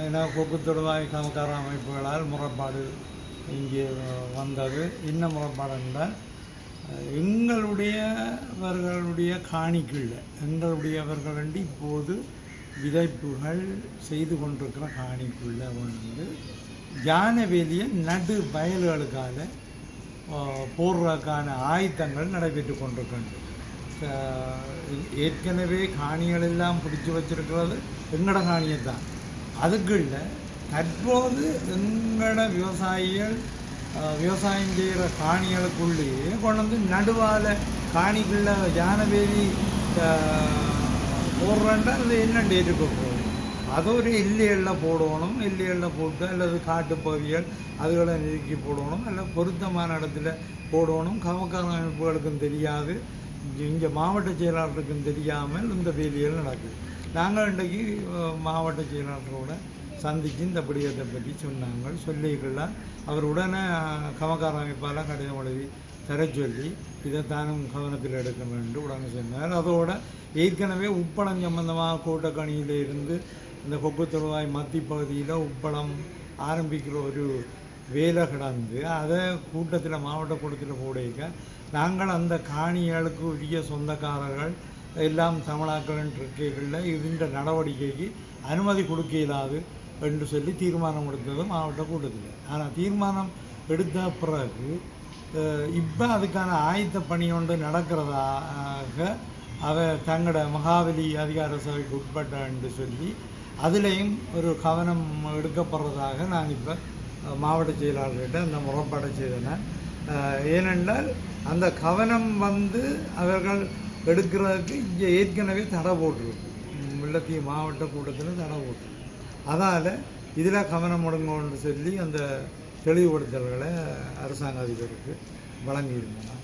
ஏன்னா கொக்கு தொடுவாய் கமக்கார அமைப்புகளால் முறைப்பாடு இங்கே வந்தது. என்ன முறைப்பாடு என்றால், எங்களுடைய காணிக்குள்ள எங்களுடையவர்கள் இப்போது விதைப்புகள் செய்து கொண்டிருக்கிற காணிக்குள்ள வந்து ஜானவேலிய நடு வயல்களுக்கான போடுறதுக்கான ஆயத்தங்கள் நடைபெற்று கொண்டிருக்கின்றன. ஏற்கனவே காணிகள் எல்லாம் பிடிச்சி வச்சிருக்கிறது எங்களோட காணியை தான். அதுக்குள்ள தற்போது எங்களோட விவசாயிகள் விவசாயம் செய்கிற காணிகளுக்குள்ளேயே கொண்டு வந்து நடுவால் காணிக்குள்ள ஜானவேலி போடுறேன்டா அது என்ன டேட்டு போடுறோம், அது ஒரு எல்லைகளில் போடணும். எல்லைகளில் போட்டு அல்லது காட்டு பகுதிகள் அதுகளை நெருக்கி போடணும், அல்ல பொருத்தமான இடத்துல போடணும். கமக்கார அமைப்புகளுக்கும் தெரியாது, இங்கே மாவட்ட செயலாளருக்கும் தெரியாமல் இந்த வேலைகள் நடக்குது. நாங்கள் இன்றைக்கு மாவட்ட செயலாளரோட சந்தித்து இந்த படியத்தை பற்றி சொன்னாங்க. சொல்லிக்கலாம் அவர் உடனே கமக்கார அமைப்பால் கடிதம் எழுதி தர சொல்லி இதைத்தானும் கவனத்தில் எடுக்க வேண்டும் உடனே சொன்னார். அதோட ஏற்கனவே உப்பளம் சம்பந்தமாக கோட்டக்கணியில் இருந்து இந்த கொக்கு தொழுவாய் மத்திய பகுதியில் உப்பளம் ஆரம்பிக்கிற ஒரு வேலை கிடந்து அதை கூட்டத்தில் மாவட்ட கூட்டத்தில் போடைக்க நாங்கள் அந்த காணிகளுக்கு உரிய சொந்தக்காரர்கள் எல்லாம் தமிழாக்களின் இருக்கைகளில் இந்த நடவடிக்கைக்கு அனுமதி கொடுக்க இயலாது என்று சொல்லி தீர்மானம் எடுத்தது மாவட்ட கூட்டத்தில். ஆனால் தீர்மானம் எடுத்த பிறகு இப்போ அதுக்கான ஆயத்த பணி ஒன்று நடக்கிறதாக தங்களோட மகாவலி அதிகார சபைக்கு உட்பட்ட என்று சொல்லி அதிலையும் ஒரு கவனம் எடுக்கப்படுறதாக நான் இப்போ மாவட்ட செயலாளர்கிட்ட அந்த முறைப்பாடை செய்தேன். ஏனென்றால் அந்த கவனம் வந்து அவர்கள் எடுக்கிறதுக்கு இங்கே ஏற்கனவே தடை போட்டிருக்கு, முல்லைத்தீவு மாவட்ட கூட்டத்தில் தடை போட்டிருக்கு. அதனால் இதில் கவனம் முடங்கன்னு சொல்லி அந்த தெளிவுபடுத்தல்களை அரசாங்க அதிபருக்கு வழங்கியிருந்தேன்.